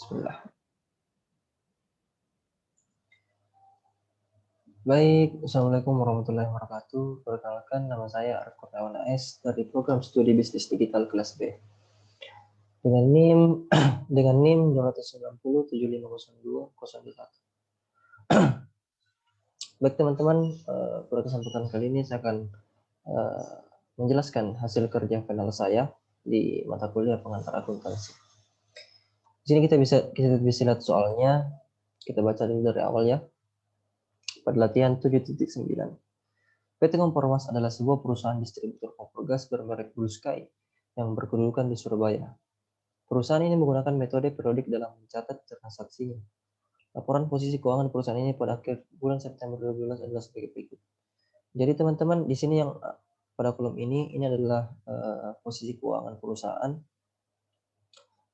Bismillah. Baik, Assalamualaikum warahmatullahi wabarakatuh. Perkenalkan, nama saya Arif Kurniawan AS dari program studi bisnis digital kelas B. Dengan NIM dengan NIM 290750201. Baik teman-teman, pada kesempatan kali ini saya akan menjelaskan hasil kerja final saya di mata kuliah pengantar akuntansi. Di sini kita bisa lihat soalnya. Kita baca dulu dari awal ya. Pada latihan 7.9. PT Kompormas adalah sebuah perusahaan distributor kompor gas bermerek Blue Sky yang berkedudukan di Surabaya. Perusahaan ini menggunakan metode periodik dalam mencatat transaksinya. Laporan posisi keuangan perusahaan ini pada akhir bulan September 2012 adalah sebagai berikut. Jadi teman-teman di sini yang pada kolom ini adalah posisi keuangan perusahaan.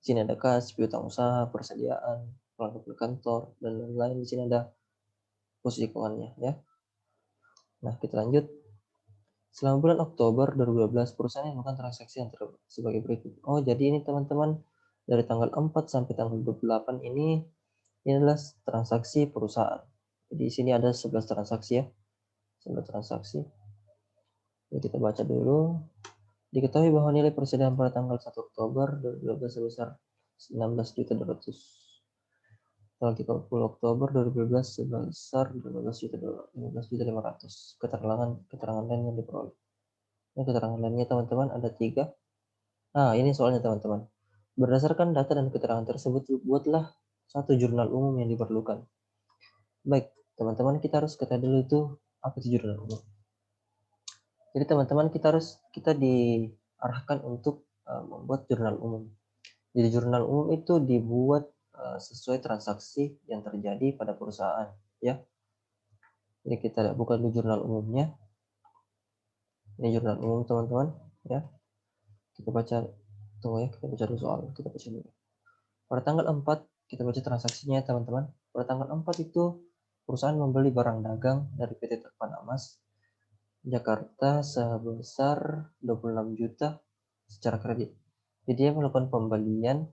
Di sini ada kas, piutang usaha, persediaan, pelanggan kantor, dan lain-lain. Di sini ada posisi keuangannya ya. Nah, kita lanjut. Selama bulan Oktober 2012, perusahaan yang melakukan transaksi yang sebagai berikut. Oh, jadi ini teman-teman, dari tanggal 4 sampai tanggal 28 ini adalah transaksi perusahaan. Jadi di sini ada 11 transaksi ya. 11 transaksi. Jadi kita baca dulu. Diketahui bahwa nilai persediaan pada tanggal 1 Oktober 2012 sebesar 16.200. Tanggal 30 Oktober 2012 sebesar 15.500. Keterangan lain yang diperoleh. Ini keterangan lainnya teman-teman ada 3. Nah, ini soalnya teman-teman. Berdasarkan data dan keterangan tersebut, buatlah satu jurnal umum yang diperlukan. Baik, teman-teman, kita harus ketahui dulu itu apa itu jurnal umum. Jadi teman-teman kita diarahkan untuk membuat jurnal umum. Jadi jurnal umum itu dibuat sesuai transaksi yang terjadi pada perusahaan, ya. Jadi kita buka dulu jurnal umumnya. Ini jurnal umum teman-teman, ya. Kita baca, tunggu ya, kita baca dulu soal, kita baca dulu. Pada tanggal 4 kita baca transaksinya teman-teman. Pada tanggal 4 itu perusahaan membeli barang dagang dari PT Panamas Jakarta sebesar 26 juta secara kredit. Jadi dia melakukan pembelian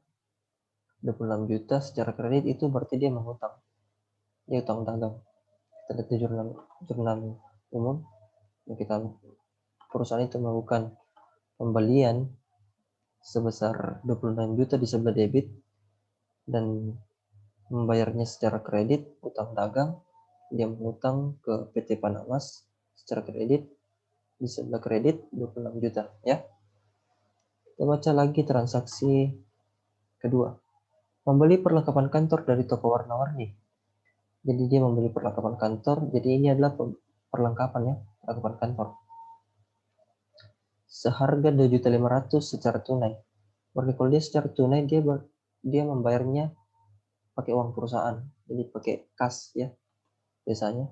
26 juta secara kredit, itu berarti dia menghutang. Dia utang dagang. Kita lihat di jurnal umum. Perusahaan itu melakukan pembelian sebesar 26 juta di sebelah debit dan membayarnya secara kredit, utang dagang. Dia mengutang ke PT Panamas secara kredit, di sebelah kredit 26 juta ya. Kita baca lagi transaksi kedua. Membeli perlengkapan kantor dari toko warna-warni. Jadi dia membeli perlengkapan kantor, jadi ini adalah perlengkapan ya, perlengkapan kantor. Seharga 2.500.000 secara tunai. Berarti kalau dia secara tunai dia membayarnya pakai uang perusahaan, jadi pakai kas ya. Biasanya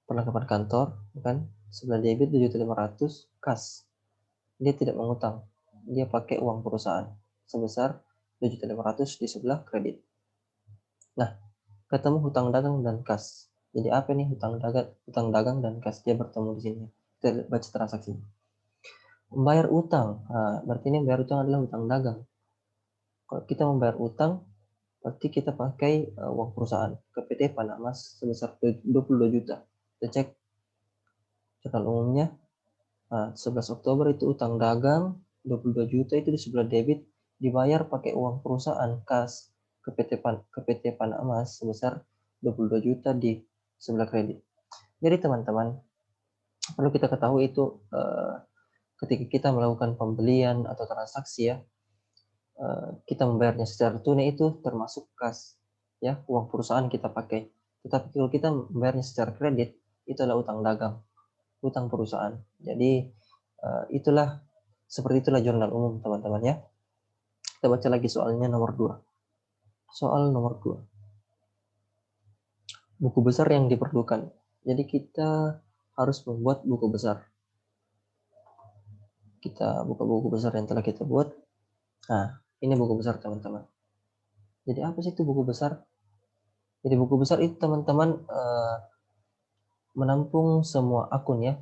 perlengkapan kantor kan sebelah debit 7.500 kas. Dia tidak mengutang, dia pakai uang perusahaan sebesar 7.500 di sebelah kredit. Nah, ketemu hutang dagang dan kas. Jadi apa nih hutang dagang dan kas, dia bertemu di sini. Kita baca transaksi. Membayar utang. Nah, berarti ini membayar utang adalah hutang dagang. Kalau kita membayar utang, berarti kita pakai uang perusahaan ke PT Panamas sebesar 22 juta. Kita cek jurnal umumnya. Nah, 11 Oktober itu utang dagang 22 juta itu di sebelah debit, dibayar pakai uang perusahaan kas ke PT Panamas sebesar 22 juta di sebelah kredit. Jadi teman-teman, perlu kita ketahui itu ketika kita melakukan pembelian atau transaksi ya, kita membayarnya secara tunai itu termasuk kas ya, uang perusahaan kita pakai. Tetapi kalau kita membayarnya secara kredit, itu adalah utang dagang, utang perusahaan. Jadi seperti itulah jurnal umum teman-teman ya. Kita baca lagi soalnya nomor 2. Soal nomor 2. Buku besar yang diperlukan. Jadi kita harus membuat buku besar. Kita buka buku besar yang telah kita buat. Nah, ini buku besar teman-teman. Jadi apa sih itu buku besar? Jadi buku besar itu teman-teman menampung semua akun ya,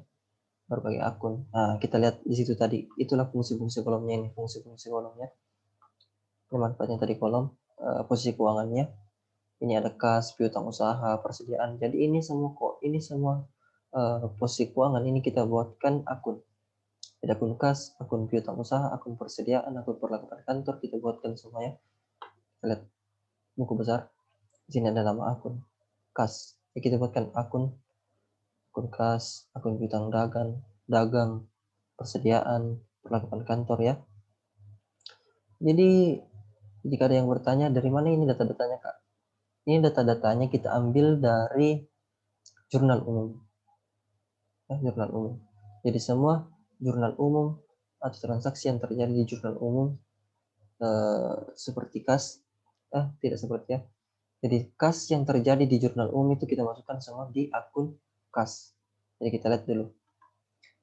berbagai akun. Nah, kita lihat di situ tadi, itulah fungsi-fungsi kolomnya ini, fungsi-fungsi kolomnya. Ini manfaatnya tadi kolom. posisi keuangannya. Ini ada kas, piutang usaha, persediaan. Jadi ini semua posisi keuangan ini kita buatkan akun. Ada akun kas, akun piutang usaha, akun persediaan, akun perlengkapan kantor, kita buatkan semuanya. Kita lihat buku besar. Di sini ada nama akun kas. Jadi kita buatkan akun kas, akun piutang dagang, persediaan, perlengkapan kantor ya. Jadi jika ada yang bertanya dari mana ini data-datanya Kak? Ini data-datanya kita ambil dari jurnal umum. Ya, jurnal umum. Jadi semua jurnal umum atau transaksi yang terjadi di jurnal umum seperti kas, tidak seperti ya. Jadi kas yang terjadi di jurnal umum itu kita masukkan semua di akun kas. Jadi kita lihat dulu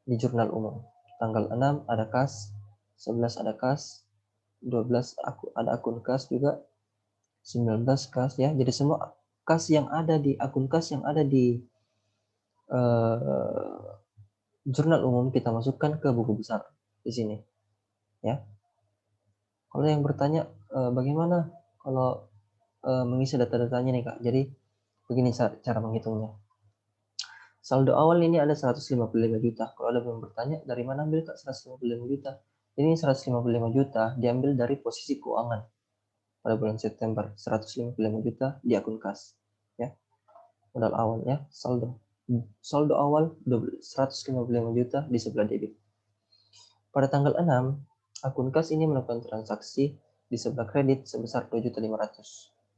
di jurnal umum. Tanggal 6 ada kas, 11 ada kas, 12 ada akun kas juga, 19 kas ya. Jadi semua kas yang ada di akun kas yang ada di jurnal umum kita masukkan ke buku besar di sini ya. Kalau yang bertanya bagaimana kalau mengisi data-datanya nih Kak. Jadi begini cara menghitungnya. Saldo awal ini ada 155 juta. Kalau ada yang bertanya dari mana ambil Kak 155 juta? Ini 155 juta diambil dari posisi keuangan pada bulan September, 155 juta di akun kas ya. Modal awal ya, saldo awal 155 juta di sebelah debit. Pada tanggal 6, akun kas ini melakukan transaksi di sebelah kredit sebesar 2.500.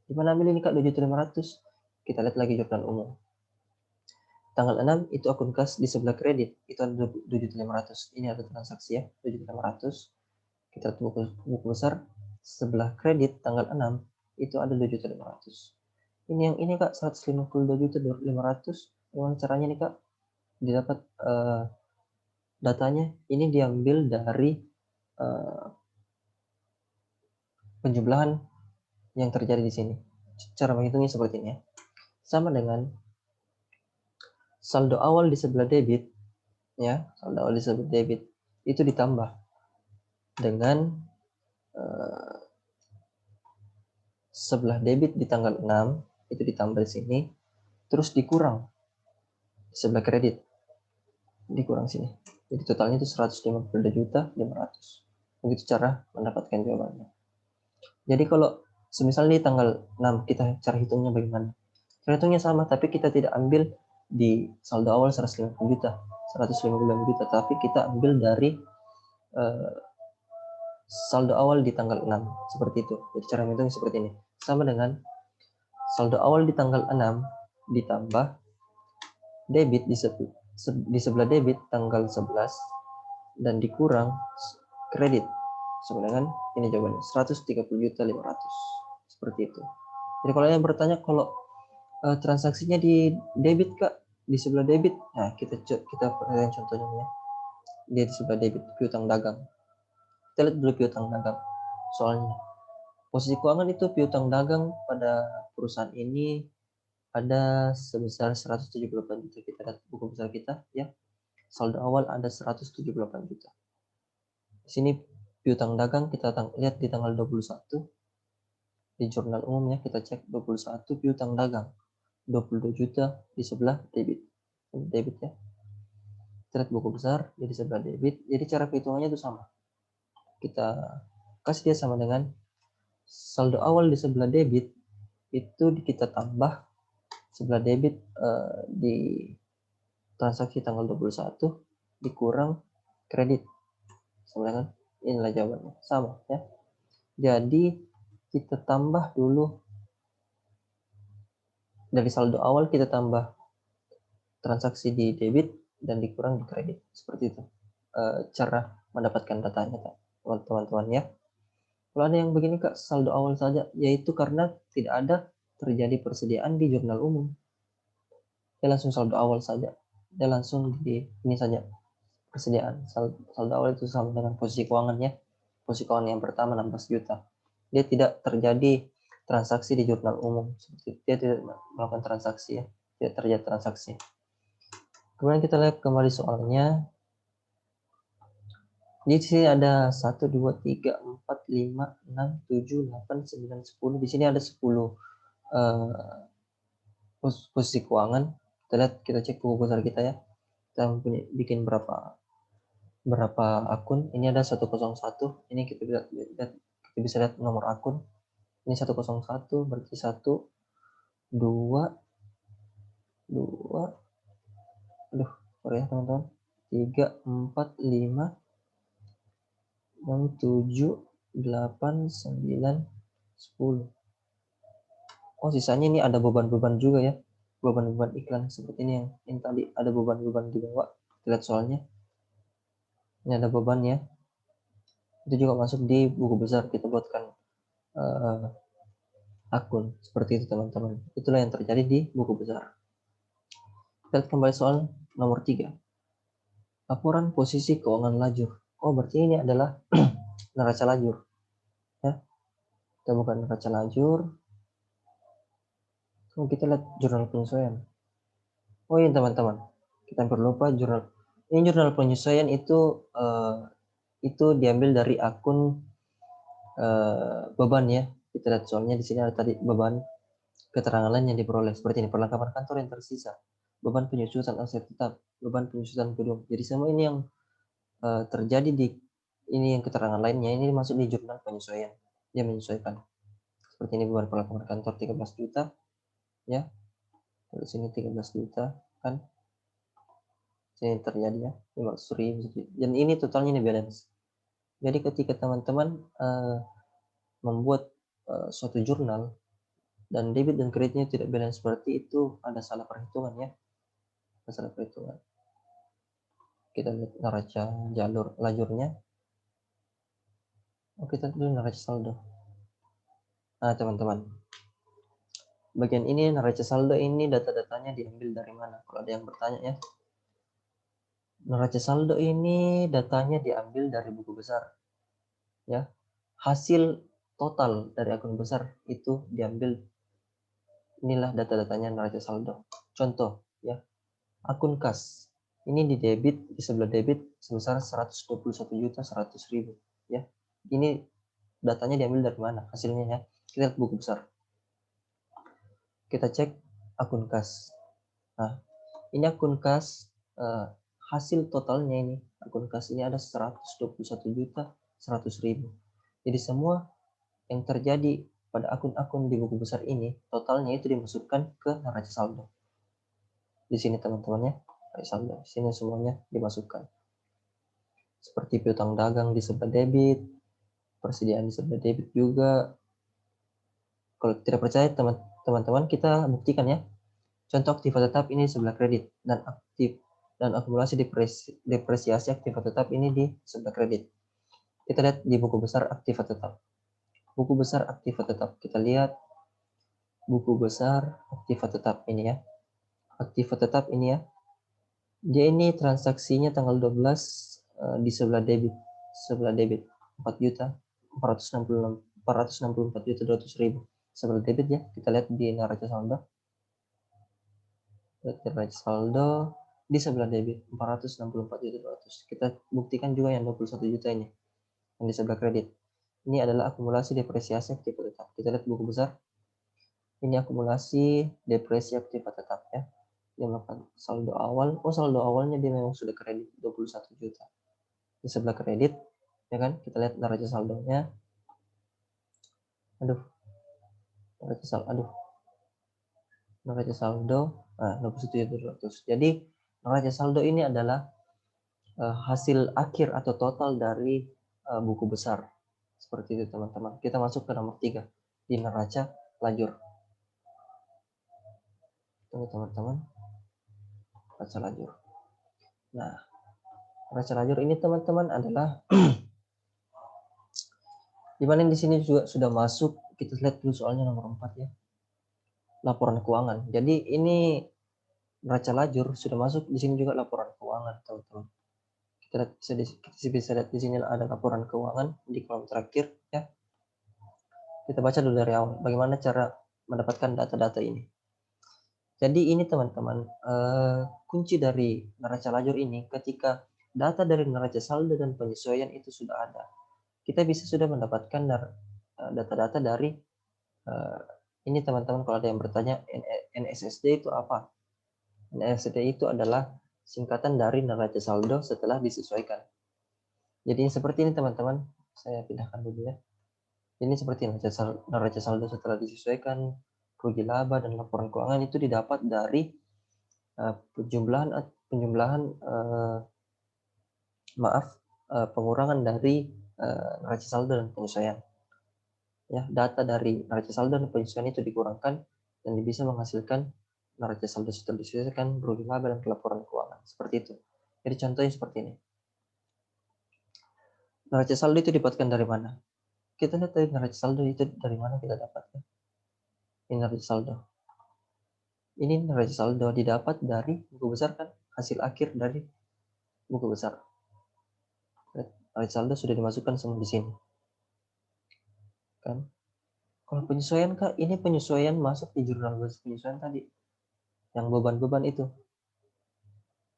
Di mana ambil ini Kak 2.500? Kita lihat lagi jurnal umum. Tanggal 6 itu akun kas di sebelah kredit, itu ada 2.500. Ini ada transaksi ya, 2.500. Kita lihat buku besar, sebelah kredit tanggal 6 itu ada 2.500. Ini yang ini Kak 152.500. Gimana caranya nih Kak? Didapat datanya ini diambil dari penjumlahan yang terjadi di sini. Cara menghitungnya seperti ini ya. Sama dengan saldo awal di sebelah debit ya, saldo awal di sebelah debit itu ditambah dengan sebelah debit di tanggal 6 itu ditambah di sini, terus dikurang di sebelah kredit, dikurang sini. Jadi totalnya itu 152.500. Begitu cara mendapatkan jawabannya. Jadi kalau semisal di tanggal 6 kita cara hitungnya bagaimana? Cara hitungnya sama, tapi kita tidak ambil di saldo awal 150 juta, tapi kita ambil dari saldo awal di tanggal 6 seperti itu. Jadi cara menghitungnya seperti ini. Sama dengan saldo awal di tanggal 6 ditambah debit di sebelah debit tanggal 11 dan dikurang kredit. Sama dengan ini jawabannya 130.500. Seperti itu. Jadi kalau yang bertanya kalau transaksinya di debit Kak, di sebelah debit. Nah, kita perhatikan contohnya ya. Dia di sebelah debit piutang dagang. Kita lihat dulu piutang dagang. Soalnya posisi keuangan itu piutang dagang pada perusahaan ini ada sebesar 178 juta. Kita lihat buku besar kita ya. Saldo awal ada 178 juta. Di sini piutang dagang kita lihat di tanggal 21 di jurnal umumnya kita cek 21 piutang dagang 22 juta di sebelah debit ya. Kita lihat buku besar jadi sebelah debit. Jadi cara perhitungannya itu sama. Kita kasih dia sama dengan saldo awal di sebelah debit itu kita tambah sebelah debit di transaksi tanggal 21 dikurang kredit. Sama dengan inilah jawabannya. Sama ya. Jadi kita tambah dulu dari saldo awal kita tambah transaksi di debit dan dikurang di kredit. Seperti itu cara mendapatkan datanya teman-teman ya. Kalau ada yang begini Kak, saldo awal saja, yaitu karena tidak ada terjadi persediaan di jurnal umum. Dia langsung saldo awal saja. Dia langsung di ini saja persediaan. Saldo awal itu sama dengan posisi keuangannya. Posisi keuangan yang pertama 16 juta. Dia tidak terjadi transaksi di jurnal umum. Dia tidak melakukan transaksi ya. Tidak terjadi transaksi. Kemudian kita lihat kembali soalnya. Di sini ada 1, 2, 3, 4, 5, 6, 7, 8, 9, 10. Di sini ada 10 posisi keuangan. Kita lihat, kita cek buku besar kita ya. Kita punya bikin berapa akun. Ini ada 101. Ini kita bisa lihat nomor akun. Ini 101 berarti 1, 2, aduh, sorry ya teman-teman. 3, 4, 5, 6, 7, 8, 9, 10. Oh, sisanya ini ada beban-beban juga ya. Beban-beban iklan seperti ini yang tadi ada beban-beban di bawah. Lihat soalnya. Ini ada bebannya. Itu juga masuk di buku besar. Kita buatkan akun seperti itu teman-teman. Itulah yang terjadi di buku besar. Kita kembali soal nomor 3. Laporan posisi keuangan lajur. Oh, berarti ini adalah neraca lajur. Ya. Kita buka neraca lajur. Kita lihat jurnal penyesuaian. Oh iya teman-teman, kita hampir lupa jurnal. Ini jurnal penyesuaian itu diambil dari akun beban ya. Kita lihat soalnya di sini ada tadi beban, keterangan lain yang diperoleh seperti ini: perlengkapan kantor yang tersisa, beban penyusutan aset tetap, beban penyusutan gedung. Jadi semua ini yang terjadi di ini yang keterangan lainnya ini masuk di jurnal penyesuaian. Dia menyesuaikan. Seperti ini beban perlengkapan kantor 13 juta ya. Di sini 13 juta kan. Sini terjadi ya 500.000 dan ini totalnya ini balance. Jadi ketika teman-teman membuat suatu jurnal dan debit dan kreditnya tidak balance, berarti itu ada salah perhitungan ya. Ada salah perhitungan. Kita lihat neraca lajurnya. Oh, kita dulu neraca saldo. Nah teman-teman, bagian ini neraca saldo ini data-datanya diambil dari mana? Kalau ada yang bertanya ya. Neraca saldo ini datanya diambil dari buku besar ya. Hasil total dari akun besar itu diambil. Inilah data-datanya neraca saldo. Contoh ya, akun kas. Ini di debit, di sebelah debit sebesar 121.100.000 ya. Ini datanya diambil dari mana? Hasilnya ya. Kita lihat buku besar. Kita cek akun kas. Nah, ini akun kas hasil totalnya ini. Akun kas ini ada 121.100.000. Jadi semua yang terjadi pada akun-akun di buku besar ini totalnya itu dimasukkan ke neraca saldo. Di sini teman-teman ya, neraca saldo. Di sini semuanya dimasukkan. Seperti piutang dagang di sebelah debit, persediaan di sebelah debit juga. Kalau tidak percaya teman-teman kita buktikan ya. Contoh aktiva tetap ini sebelah kredit dan akumulasi depresiasi aktiva tetap ini di sebelah kredit. Kita lihat di buku besar aktiva tetap. Buku besar aktiva tetap. Kita lihat buku besar aktiva tetap ini ya. Aktiva tetap ini ya. Dia ini transaksinya tanggal 12 di sebelah debit. Sebelah debit 464.200.000 sebelah debit ya. Kita lihat di neraca saldo. Neraca saldo di sebelah debit 464.200. Kita buktikan juga yang 21 juta ini yang di sebelah kredit. Ini adalah akumulasi depresiasi aktiva tetap. Kita lihat buku besar. Ini akumulasi depresi aktiva tetap ya. Dia melakukan saldo awal. Oh, saldo awalnya dia memang sudah kredit 21 juta. Di sebelah kredit ya kan, kita lihat neraca saldonya. Neraca saldo 21.200. Jadi neraca saldo ini adalah hasil akhir atau total dari buku besar. Seperti itu teman-teman. Kita masuk ke nomor 3 di neraca lajur. Tunggu teman-teman. Neraca lajur. Nah, neraca lajur ini teman-teman adalah dimana di sini juga sudah masuk. Kita lihat dulu soalnya nomor 4 ya. Laporan keuangan. Jadi ini neraca lajur sudah masuk di sini juga laporan keuangan, teman-teman. Kita bisa lihat di sini ada laporan keuangan di kolom terakhir ya. Kita baca dulu dari awal bagaimana cara mendapatkan data-data ini. Jadi ini teman-teman kunci dari neraca lajur ini ketika data dari neraca saldo dan penyesuaian itu sudah ada. Kita bisa sudah mendapatkan data-data dari ini teman-teman, kalau ada yang bertanya NSSD itu apa? NSSD itu adalah singkatan dari neraca saldo setelah disesuaikan. Jadi seperti ini teman-teman, saya pindahkan dulu ya. Ini seperti neraca saldo setelah disesuaikan, rugi laba dan laporan keuangan itu didapat dari pengurangan dari neraca saldo dan penyesuaian. Ya, data dari neraca saldo dan penyesuaian itu dikurangkan dan bisa menghasilkan neraca saldo setelah disesuaikan, rugi laba dan laporan keuangan. Seperti itu. Jadi contohnya seperti ini. Neraca saldo itu didapatkan dari mana? Kita lihat dari neraca saldo itu dari mana kita dapatkan. Ini neraca saldo. Ini neraca saldo didapat dari buku besar kan? Hasil akhir dari buku besar. Neraca saldo sudah dimasukkan semua di sini. Kan? Kalau penyesuaian Kak, ini penyesuaian masuk di jurnal penyesuaian tadi. Yang beban-beban itu.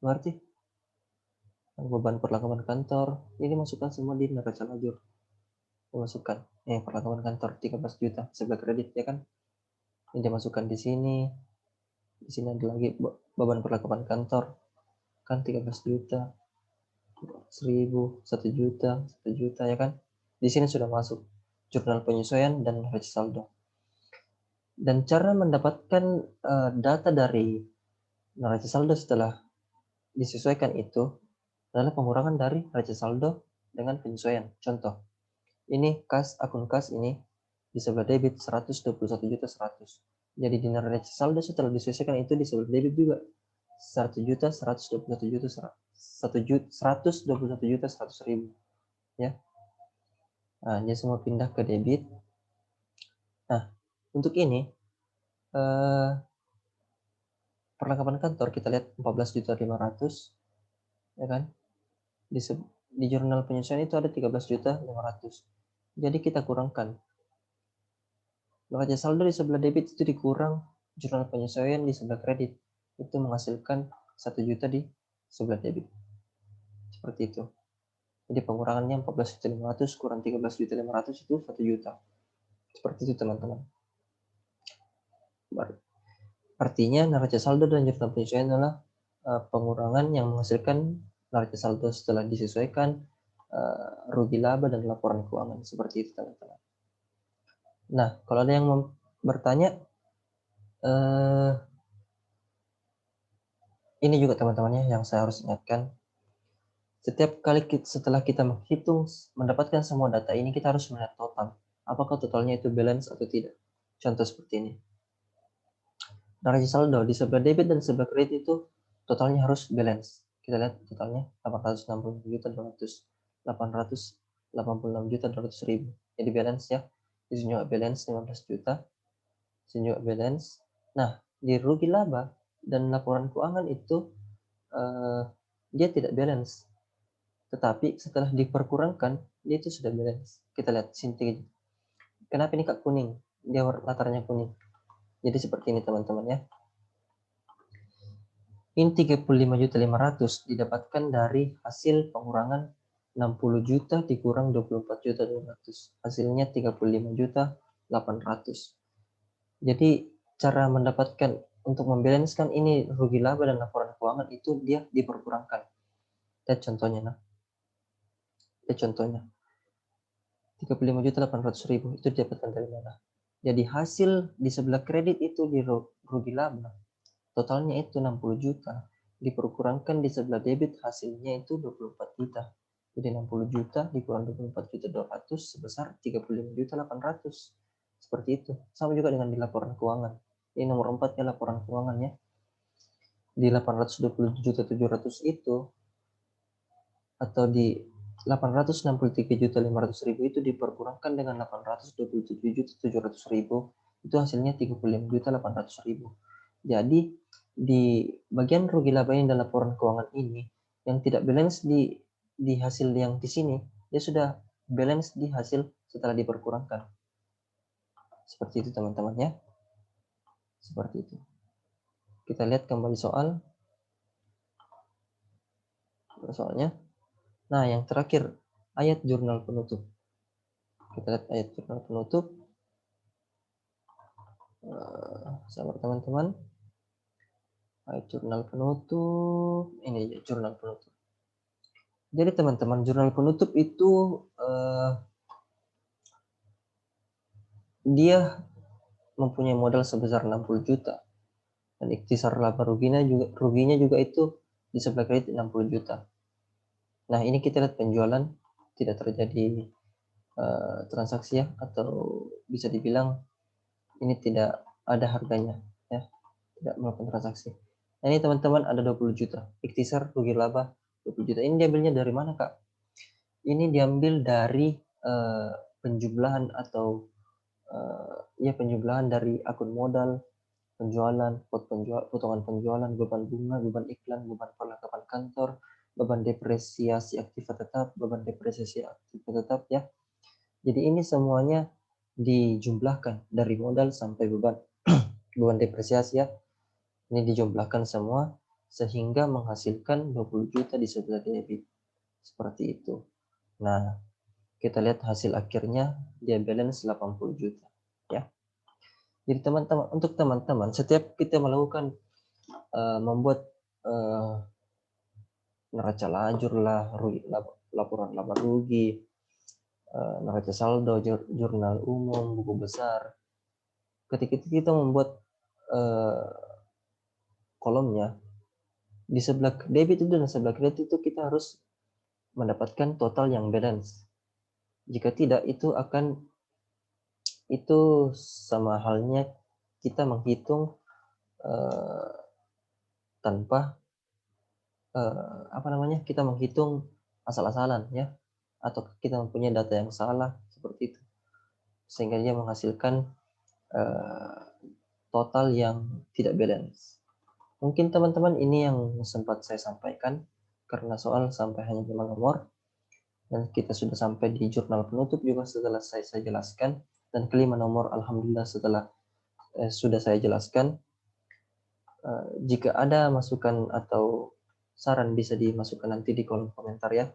Berarti yang beban perlengkapan kantor, ini masukkan semua di neraca lajur. Dimasukkan. Perlengkapan kantor 13 juta sebelah kredit ya kan? Ini dimasukkan di sini. Di sini ada lagi beban perlengkapan kantor. Kan 13 juta. 1000, 1 juta, 1 juta ya kan? Di sini sudah masuk jurnal penyesuaian dan neraca saldo. Dan cara mendapatkan data dari neraca saldo setelah disesuaikan itu adalah pengurangan dari neraca saldo dengan penyesuaian. Contoh, ini akun kas ini di sebelah debit 121 juta 100. Jadi di neraca saldo setelah disesuaikan itu di sebelah debit juga 1 juta 121 juta 121 juta 100 ribu ya. Nah, dia semua pindah ke debit. Nah, untuk ini perlengkapan kantor kita lihat 14 juta 500 ya kan. Di jurnal penyesuaian itu ada 13 juta 500. Jadi kita kurangkan neraca saldo di sebelah debit itu dikurang jurnal penyesuaian di sebelah kredit, itu menghasilkan 1 juta di sebelah debit. Seperti itu. Jadi pengurangannya 14 juta 500 kurang 13 juta 500 itu 1 juta. Seperti itu teman-teman. Artinya neraca saldo dan jurnal penyesuaian adalah pengurangan yang menghasilkan neraca saldo setelah disesuaikan, rugi laba dan laporan keuangan. Seperti itu teman-teman. Nah, kalau ada yang bertanya, ini juga teman-temannya yang saya harus ingatkan. Setiap kali setelah kita menghitung, mendapatkan semua data ini, kita harus melihat total. Apakah totalnya itu balance atau tidak. Contoh seperti ini. Neraca saldo di sebelah debit dan sebelah kredit itu totalnya harus balance. Kita lihat totalnya 860 juta 886 juta 200 ribu. Jadi balance ya. Di sini juga balance 15 juta. Di sini juga balance. Nah, di rugi laba dan laporan keuangan itu dia tidak balance. Tetapi setelah diperkurangkan, dia itu sudah balance. Kita lihat sini. Kenapa ini Kak kuning? Dia latarnya kuning. Jadi seperti ini teman-teman ya. Ini 35.500 didapatkan dari hasil pengurangan 60 juta dikurang 24 juta 200. Hasilnya 35 juta 800. Jadi cara mendapatkan untuk membalancekan ini rugi laba dan laporan keuangan itu dia diperkurangkan. Lihat contohnya nah. Lihat contohnya. 35.800.000 itu didapatkan dari mana? Jadi hasil di sebelah kredit itu di rugi laba. Totalnya itu 60 juta. Diperkurangkan di sebelah debit hasilnya itu 24 juta. Jadi 60 juta dikurang 24 juta 200 sebesar 35 juta 800. Seperti itu. Sama juga dengan di laporan keuangan. Ini nomor 4 ya laporan keuangan ya. Di 820 juta 700 itu atau di 863 juta 500 ribu itu diperkurangkan dengan 827 juta 700 ribu, itu hasilnya 35 juta 800 ribu. Jadi di bagian rugi laba yang dalam laporan keuangan ini yang tidak balance di hasil yang di sini, dia sudah balance di hasil setelah diperkurangkan. Seperti itu teman-teman ya. Seperti itu. Kita lihat kembali soal. soalnya. Nah, yang terakhir, ayat jurnal penutup. Kita lihat ayat jurnal penutup. Sabar teman-teman. Ayat jurnal penutup. Ini jurnal penutup. Jadi teman-teman, jurnal penutup itu dia mempunyai modal sebesar 60 juta. Dan ikhtisar laba ruginya juga itu di sebelah kredit 60 juta. Nah, ini kita lihat penjualan tidak terjadi transaksi ya, atau bisa dibilang ini tidak ada harganya ya, tidak melakukan transaksi. Nah, ini teman-teman ada 20 juta. Ikhtisar rugi laba 20 juta. Ini diambilnya dari mana, Kak? Ini diambil dari penjumlahan atau penjumlahan dari akun modal, penjualan, potongan penjualan, beban bunga, beban iklan, beban perlengkapan kantor, beban depresiasi aktiva tetap, beban depresiasi aktiva tetap ya. Jadi ini semuanya dijumlahkan dari modal sampai beban beban depresiasi ya. Ini dijumlahkan semua sehingga menghasilkan 20 juta di sebelah debit. Seperti itu. Nah, kita lihat hasil akhirnya dia balance 80 juta ya. Jadi teman-teman, untuk teman-teman setiap kita melakukan membuat neraca lajur lah, laporan laba rugi, neraca saldo, jurnal umum, buku besar. Ketika kita membuat kolomnya, di sebelah debit itu dan sebelah kredit itu kita harus mendapatkan total yang balance. Jika tidak, itu sama halnya kita menghitung tanpa kita menghitung asal-asalan ya, atau kita mempunyai data yang salah seperti itu, sehingga dia menghasilkan total yang tidak balance. Mungkin teman-teman ini yang sempat saya sampaikan, karena soal sampai hanya 5 nomor, dan kita sudah sampai di jurnal penutup juga setelah saya jelaskan, dan kelima nomor alhamdulillah setelah sudah saya jelaskan. Jika ada masukan atau saran bisa dimasukkan nanti di kolom komentar ya.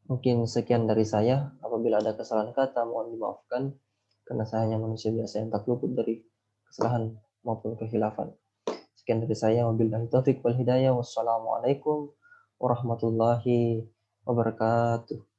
Mungkin sekian dari saya. Apabila ada kesalahan kata mohon dimaafkan, karena saya hanya manusia biasa yang tak luput dari kesalahan maupun kehilafan. Sekian dari saya. Wabillahi taufik wal hidayah. Wassalamualaikum warahmatullahi wabarakatuh.